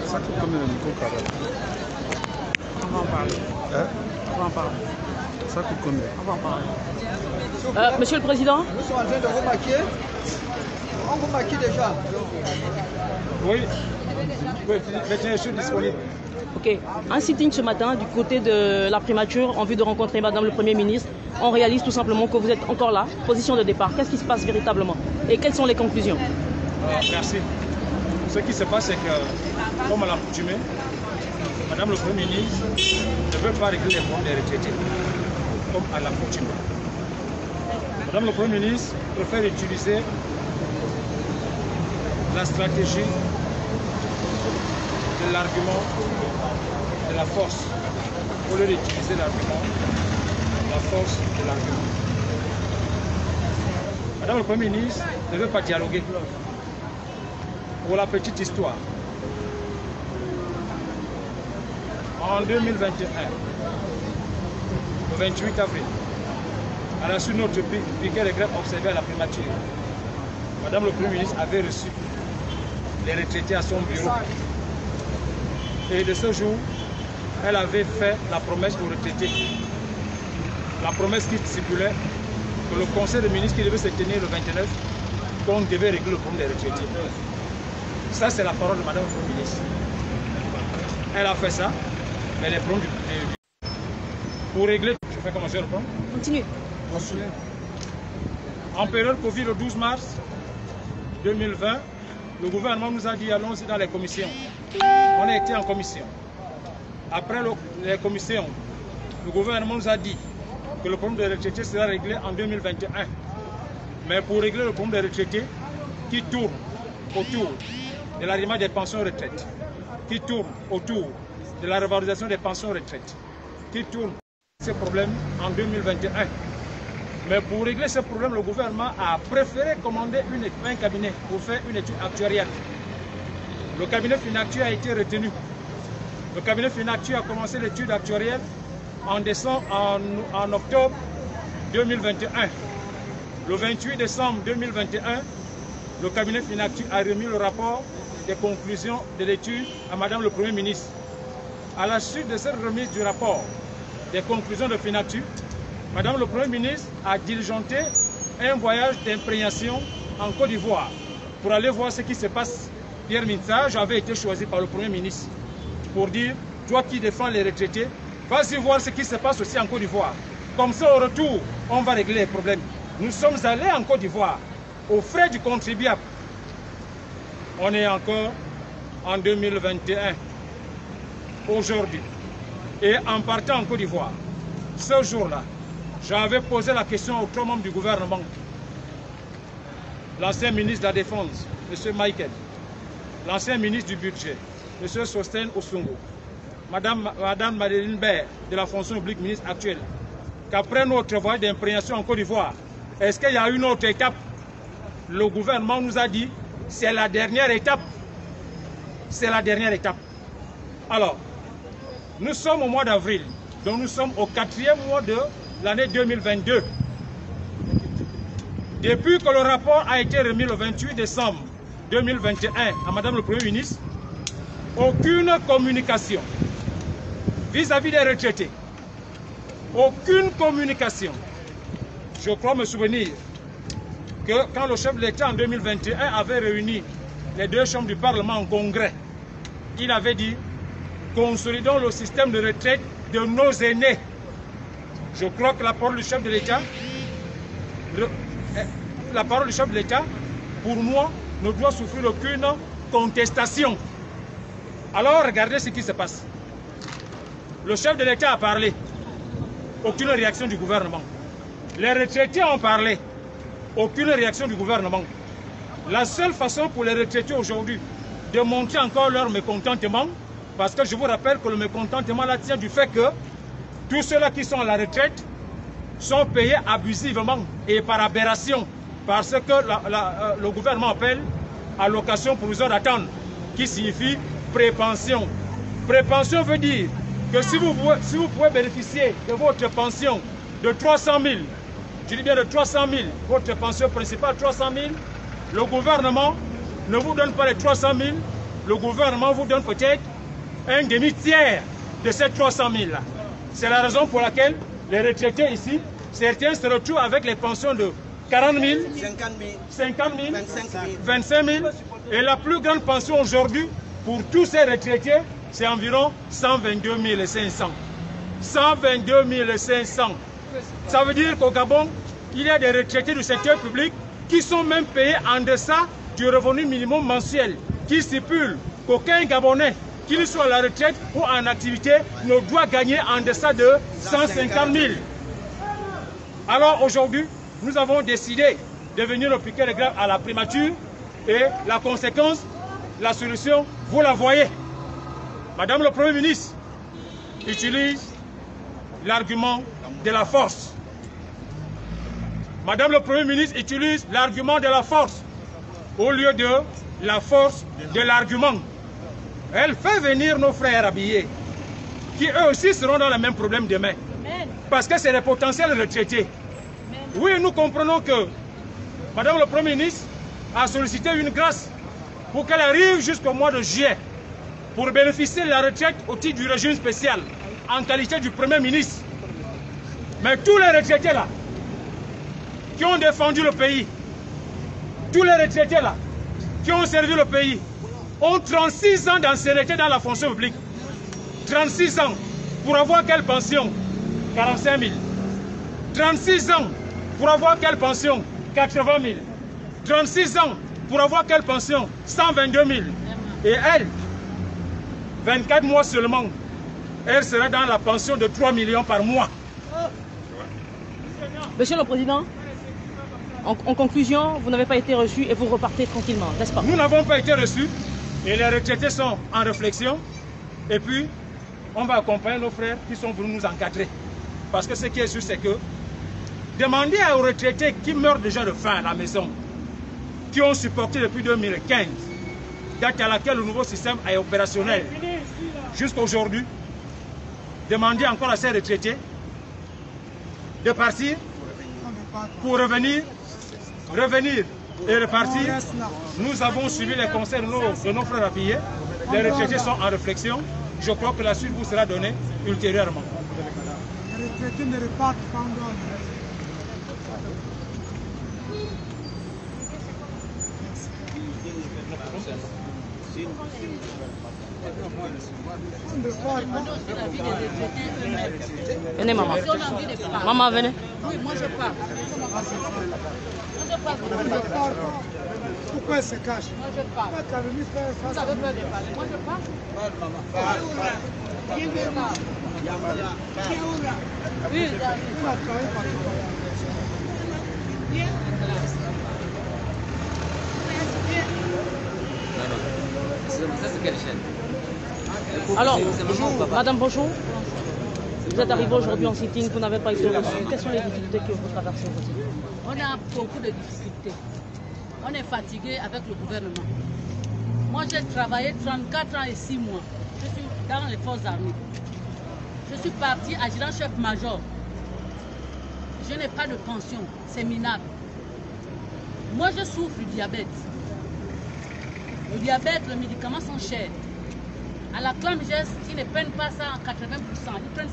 Ça coûte combien le micro-carré? On va en parler. Hein? On va en parler. Ça coûte combien? On va en parler. Monsieur le Président? Nous sommes en train de vous maquiller. On vous maquille déjà. Oui. Oui, maintenant je suis disponible. Ok. Un sitting ce matin du côté de la primature en vue de rencontrer Madame le Premier ministre. On réalise tout simplement que vous êtes encore là, position de départ. Qu'est-ce qui se passe véritablement? Et quelles sont les conclusions? Merci. Ce qui se passe, c'est que, comme à l'accoutumée, Madame le Premier ministre ne veut pas régler les problèmes des retraités, comme à l'accoutumée. Madame le Premier ministre préfère utiliser la stratégie de l'argument de la force, au lieu d'utiliser l'argument, la force de l'argument. Madame le Premier ministre ne veut pas dialoguer. Pour la petite histoire, en 2021, le 28 avril, à la suite de notre piquet de grève observé à la primature, Madame le Premier ministre avait reçu les retraités à son bureau. Et de ce jour, elle avait fait la promesse aux retraités. La promesse qui stipulait que le conseil de ministres qui devait se tenir le 29, qu'on devait régler le problème des retraités. Ça, c'est la parole de Madame le Premier ministre. Elle a fait ça, mais les problèmes pour régler, je fais comment je reprends. Continue. En période Covid, le 12 mars 2020, le gouvernement nous a dit allons-y dans les commissions. On a été en commission. Après les commissions, le gouvernement nous a dit que le problème des retraités sera réglé en 2021. Mais pour régler le problème des retraités qui tourne autour de l'arrêtement des pensions retraite, qui tourne autour de la revalorisation des pensions retraite, qui tourne ces problèmes en 2021. Mais pour régler ce problème, le gouvernement a préféré commander un cabinet pour faire une étude actuarielle. Le cabinet Finactu a été retenu. Le cabinet Finactu a commencé l'étude actuarielle en octobre 2021. Le 28 décembre 2021, le cabinet Finactu a remis le rapport des conclusions de l'étude à Madame le Premier ministre. À la suite de cette remise du rapport des conclusions de Finactu, Madame le Premier ministre a diligenté un voyage d'imprégnation en Côte d'Ivoire pour aller voir ce qui se passe. Pierre Mintsage avait été choisi par le Premier ministre pour dire, toi qui défends les retraités, vas-y voir ce qui se passe aussi en Côte d'Ivoire. Comme ça, au retour, on va régler les problèmes. Nous sommes allés en Côte d'Ivoire, aux frais du contribuable. On est encore en 2021, aujourd'hui. Et en partant en Côte d'Ivoire, ce jour-là, j'avais posé la question aux trois membres du gouvernement. L'ancien ministre de la Défense, M. Michael, l'ancien ministre du Budget, M. Sosten Osungo, Madame Madeleine Baird, de la fonction publique ministre actuelle, qu'après notre voyage d'imprégnation en Côte d'Ivoire, est-ce qu'il y a une autre étape? Le gouvernement nous a dit, c'est la dernière étape. C'est la dernière étape. Alors, nous sommes au mois d'avril, donc nous sommes au 4e mois de l'année 2022. Depuis que le rapport a été remis le 28 décembre 2021 à Madame le Premier ministre, aucune communication vis-à-vis des retraités. Aucune communication. Je crois me souvenir que quand le chef de l'État en 2021 avait réuni les deux chambres du Parlement en congrès, il avait dit « Consolidons le système de retraite de nos aînés ». Je crois que la parole du chef de l'État la parole du chef de l'État, pour moi, ne doit souffrir aucune contestation. Alors, regardez ce qui se passe. Le chef de l'État a parlé. Aucune réaction du gouvernement. Les retraités ont parlé. Aucune réaction du gouvernement. La seule façon pour les retraités aujourd'hui de montrer encore leur mécontentement, parce que je vous rappelle que le mécontentement là tient du fait que tous ceux-là qui sont à la retraite sont payés abusivement et par aberration, parce que le gouvernement appelle allocation provisoire d'attente, qui signifie prépension. Prépension veut dire que si vous pouvez bénéficier de votre pension de 300 000, je dis bien de 300 000, votre pension principale 300 000, le gouvernement ne vous donne pas les 300 000, le gouvernement vous donne peut-être un demi-tiers de ces 300 000 là. C'est la raison pour laquelle les retraités ici, certains se retrouvent avec les pensions de 40 000, 50 000, 25 000. Et la plus grande pension aujourd'hui, pour tous ces retraités, c'est environ 122 500. 122 500. Ça veut dire qu'au Gabon, il y a des retraités du secteur public qui sont même payés en deçà du revenu minimum mensuel, qui stipule qu'aucun Gabonais, qu'il soit à la retraite ou en activité, ne doit gagner en deçà de 150 000. Alors aujourd'hui, nous avons décidé de venir appliquer les grèves à la primature et la conséquence, la solution, vous la voyez. Madame le Premier ministre utilise l'argument de la force. Madame le Premier ministre utilise l'argument de la force au lieu de la force de l'argument. Elle fait venir nos frères habillés, qui eux aussi seront dans le même problème demain. Parce que c'est les potentiels retraités. Oui, nous comprenons que Madame le Premier ministre a sollicité une grâce pour qu'elle arrive jusqu'au mois de juillet pour bénéficier de la retraite au titre du régime spécial en qualité du Premier ministre. Mais tous les retraités là, qui ont défendu le pays, tous les retraités là, qui ont servi le pays, ont 36 ans d'ancienneté dans la fonction publique. 36 ans pour avoir quelle pension? 45 000. 36 ans pour avoir quelle pension? 80 000. 36 ans pour avoir quelle pension? 122 000. Et elle, 24 mois seulement, elle sera dans la pension de 3 millions par mois. Monsieur le Président, en conclusion, vous n'avez pas été reçu et vous repartez tranquillement, n'est-ce pas? Nous n'avons pas été reçus et les retraités sont en réflexion. Et puis, on va accompagner nos frères qui sont venus nous encadrer. Parce que ce qui est sûr, c'est que demandez aux retraités qui meurent déjà de faim à la maison, qui ont supporté depuis 2015, date à laquelle le nouveau système est opérationnel, jusqu'à aujourd'hui, demandez encore à ces retraités de partir pour revenir et repartir. Nous avons suivi les conseils de nos frères appuyés. Les retraités sont en réflexion. Je crois que la suite vous sera donnée ultérieurement. Les retraités ne repartent pas en Venez, maman. Maman, venez. Oui, moi je pars. Pourquoi elle se cache? Moi je pars. Vous avez peur de parler. Moi je pars. Oui, alors, Madame, bonjour. Vous êtes arrivée aujourd'hui en sitting, vous n'avez pas été reçue. Quelles sont les difficultés que vous traversez aujourd'hui? on a beaucoup de difficultés. On est fatigué avec le gouvernement. Moi j'ai travaillé 34 ans et 6 mois. Je suis dans les forces armées. Je suis parti adjudant chef-major. Je n'ai pas de pension, c'est minable. Moi je souffre du diabète. Le diabète, les médicaments sont chers. À la ClamGES, ils ne prennent pas ça en 80%, ils prennent 50%.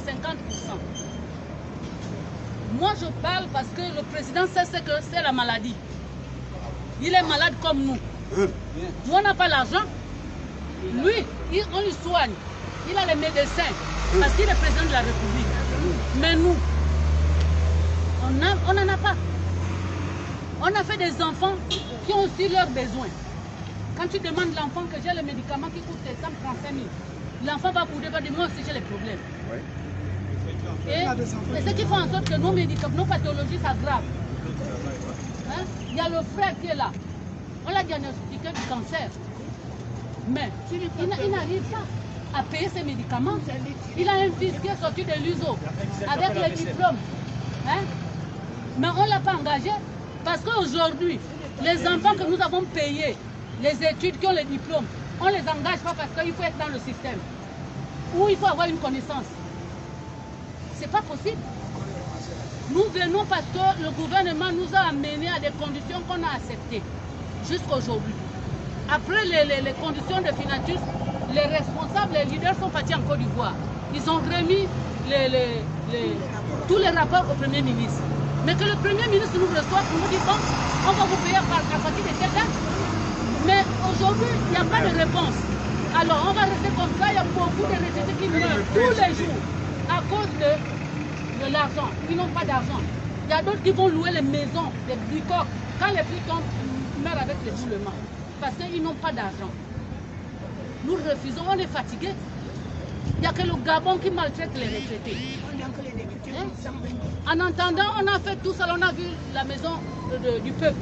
Moi, je parle parce que le président sait ce que c'est la maladie. Il est malade comme nous. Nous, on n'a pas l'argent. Lui, on lui soigne. Il a les médecins parce qu'il est président de la République. Mais nous, on n'en a pas. On a fait des enfants qui ont aussi leurs besoins. Quand tu demandes l'enfant que j'ai le médicament qui coûte 135 000, l'enfant va vous dire, moi aussi j'ai les problèmes. Oui. Et ce qui fait en sorte que nos médicaments, nos pathologies s'aggravent. Hein? Il y a le frère qui est là. On l'a diagnostiqué du cancer. Mais il n'arrive pas à payer ses médicaments. Il a un fils qui est sorti de l'USO avec les diplômes. Hein? Mais on ne l'a pas engagé parce qu'aujourd'hui, les enfants que nous avons payés, les études qui ont les diplômes, on ne les engage pas parce qu'il faut être dans le système. Ou il faut avoir une connaissance. Ce n'est pas possible. Nous venons parce que le gouvernement nous a amenés à des conditions qu'on a acceptées jusqu'à aujourd'hui. Après les conditions de Finatus, les responsables, les leaders sont partis en Côte d'Ivoire. Ils ont remis tous les rapports au Premier ministre. Mais que le Premier ministre nous reçoive pour nous dire bon, on va vous payer à partir de telle date. Mais aujourd'hui, il n'y a pas de réponse. Alors on va rester comme ça, il y a beaucoup de retraités qui meurent tous les jours à cause de l'argent. Ils n'ont pas d'argent. Il y a d'autres qui vont louer les maisons, les bicoques. Quand les prix tombent, ils meurent avec les boulements. Parce qu'ils n'ont pas d'argent. Nous refusons, on est fatigués. Il n'y a que le Gabon qui maltraite les retraités. Hein? En entendant, on a fait tout ça, on a vu la maison du peuple.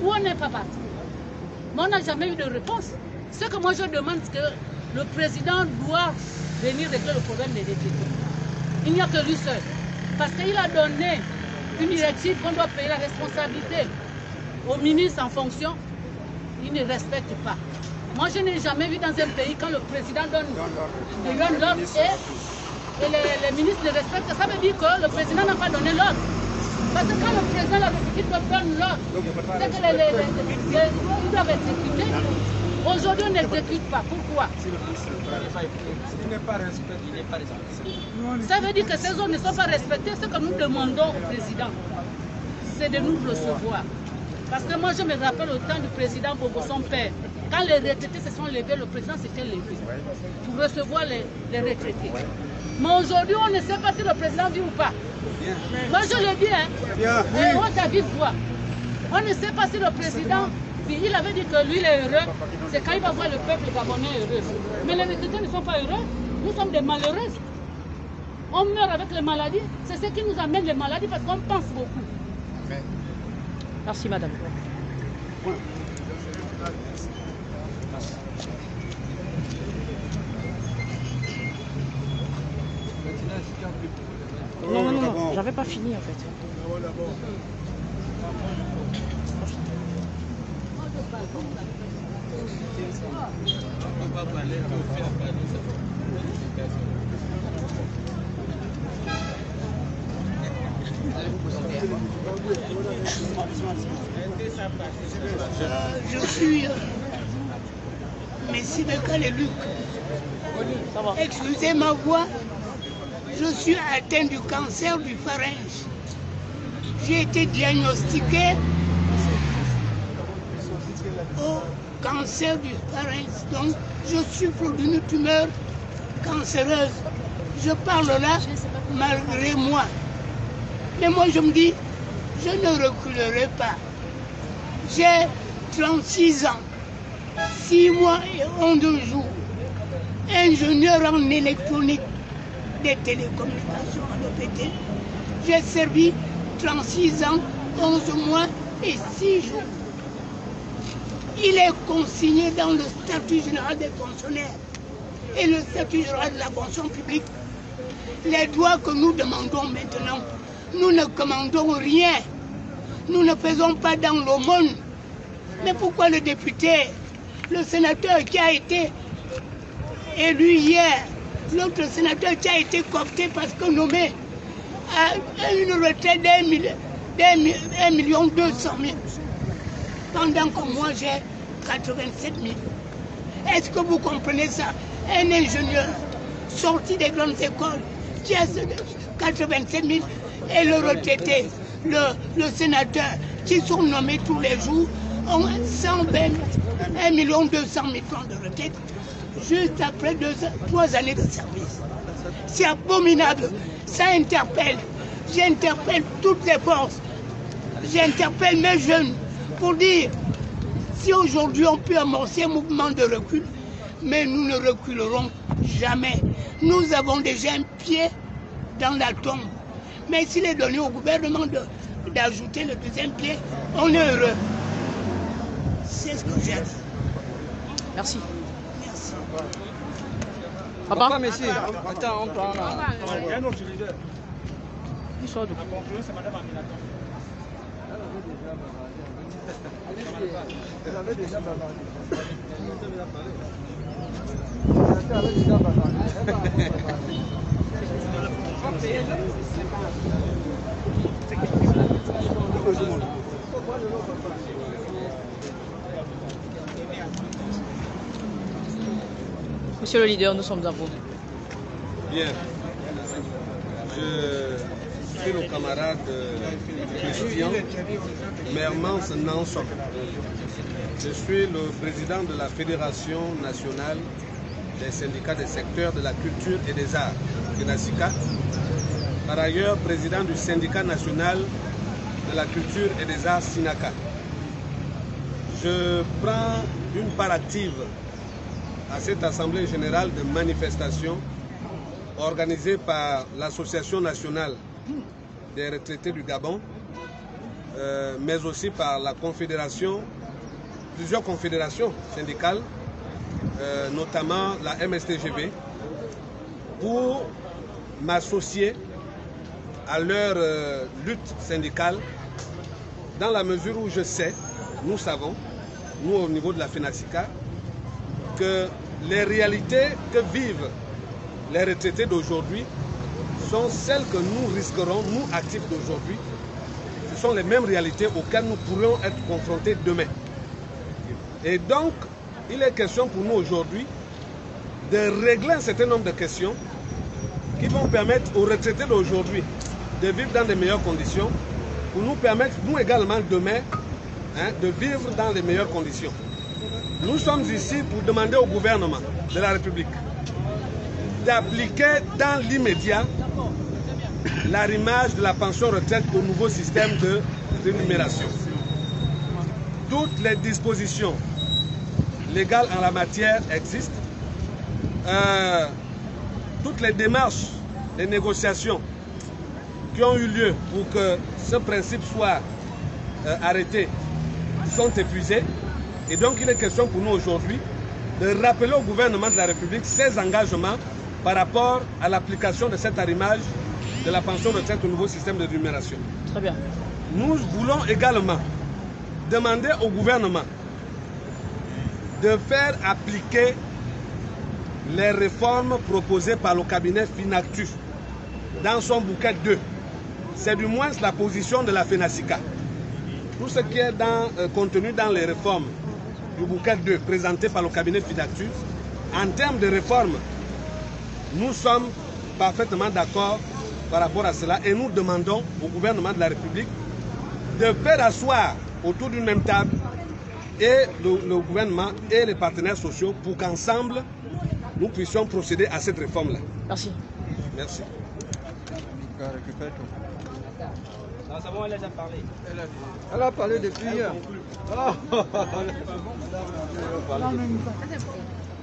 Où on n'est pas parti. Mais on n'a jamais eu de réponse. Ce que moi je demande, c'est que le président doit venir régler le problème des retraités. Il n'y a que lui seul. Parce qu'il a donné une directive qu'on doit payer la responsabilité au ministre en fonction. Il ne respecte pas. Moi, je n'ai jamais vu dans un pays quand le président donne l'ordre et les ministres le respectent. Ça veut dire que le président n'a pas donné l'ordre. Parce que quand le président de la République doit prendre l'ordre, c'est que ils doivent exécuter. Aujourd'hui, on n'exécute pas. Pourquoi? Ça veut dire que ces zones ne sont pas respectées. Ce que nous demandons au président, c'est de nous recevoir. Parce que moi, je me rappelle au temps du président Bobo, son père. Quand les retraités se sont levés, le président s'était levé pour recevoir les retraités. Mais aujourd'hui, on ne sait pas si le président vit ou pas. Moi, je le dis, hein. Et on t'a vu voir. On ne sait pas si le président vit. Il avait dit que lui, il est heureux. C'est quand il va voir le peuple gabonais heureux. Mais les retraités ne sont pas heureux. Nous sommes des malheureux. On meurt avec les maladies. C'est ce qui nous amène les maladies parce qu'on pense beaucoup. Merci, madame. Non, j'avais pas fini en fait. Je suis Messie Bekale-Luc. Excusez ma voix, je suis atteint du cancer du pharynx. J'ai été diagnostiqué au cancer du pharynx. Donc, je souffre d'une tumeur cancéreuse. Je parle là malgré moi. Mais moi, je me dis, je ne reculerai pas. J'ai 36 ans, 6 mois et 11 jours, ingénieur en électronique des télécommunications à l'OPT. J'ai servi 36 ans, 11 mois et 6 jours. Il est consigné dans le statut général des fonctionnaires et le statut général de la fonction publique. Les droits que nous demandons maintenant, nous ne commandons rien. Nous ne faisons pas dans le monde. Mais pourquoi le député, le sénateur qui a été élu hier, l'autre sénateur qui a été coopté parce que nommé à une retraite d'1 million 200 000, pendant que moi j'ai 87 000. Est-ce que vous comprenez ça? Un ingénieur sorti des grandes écoles qui a 87 000 et le retraité, le sénateur qui sont nommés tous les jours ont 1 million 200 000 francs de retraite juste après 3 années de service. C'est abominable, ça interpelle. J'interpelle toutes les forces j'interpelle mes jeunes pour dire, si aujourd'hui on peut amorcer un mouvement de recul, mais nous ne reculerons jamais. Nous avons déjà un pied dans la tombe. Mais s'il est donné au gouvernement d'ajouter le deuxième pied, on est heureux. C'est ce que j'ai dit. Merci. Merci. Papa, monsieur. Attends, on prend là. Il y a un autre leader. il sort de La conclusion, c'est Mme Aminata. Vous avez déjà bavardé. Monsieur le leader, nous sommes à vous. Bien. Je suis le camarade Christian Mermans Nanson. Je suis le président de la Fédération nationale des syndicats des secteurs de la culture et des arts, FENASICA. Par ailleurs, président du syndicat national de la culture et des arts, SINACA. Je prends une part active à cette assemblée générale de manifestation organisée par l'Association nationale des retraités du Gabon, mais aussi par la confédération, plusieurs confédérations syndicales, notamment la MSTGB, pour m'associer à leur lutte syndicale, dans la mesure où je sais, nous savons, nous au niveau de la FENASICA, que les réalités que vivent les retraités d'aujourd'hui sont celles que nous risquerons, nous actifs d'aujourd'hui. Ce sont les mêmes réalités auxquelles nous pourrions être confrontés demain. Et donc, il est question pour nous aujourd'hui de régler un certain nombre de questions qui vont permettre aux retraités d'aujourd'hui de vivre dans de meilleures conditions, pour nous permettre, nous également demain, de vivre dans les meilleures conditions. Nous sommes ici pour demander au gouvernement de la République d'appliquer dans l'immédiat l'arrimage de la pension retraite au nouveau système de rémunération. Toutes les dispositions légales en la matière existent. Toutes les démarches, les négociations qui ont eu lieu pour que ce principe soit arrêté sont épuisées. Et donc il est question pour nous aujourd'hui de rappeler au gouvernement de la République ses engagements par rapport à l'application de cet arrimage de la pension de retraite au nouveau système de rémunération. Très bien. Nous voulons également demander au gouvernement de faire appliquer les réformes proposées par le cabinet FINACTU dans son bouquet 2. C'est du moins la position de la FENASICA. Tout ce qui est contenu dans les réformes du bouquet 2 présenté par le cabinet FINACTU, en termes de réformes, nous sommes parfaitement d'accord par rapport à cela et nous demandons au gouvernement de la République de faire asseoir autour d'une même table et le gouvernement et les partenaires sociaux pour qu'ensemble nous puissions procéder à cette réforme-là. Merci. Merci. Non, c'est bon, elle a déjà parlé. Elle a parlé depuis hier.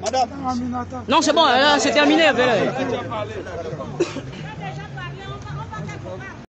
Madame Aminata. Non, c'est bon, là, c'est terminé. Elle a déjà parlé.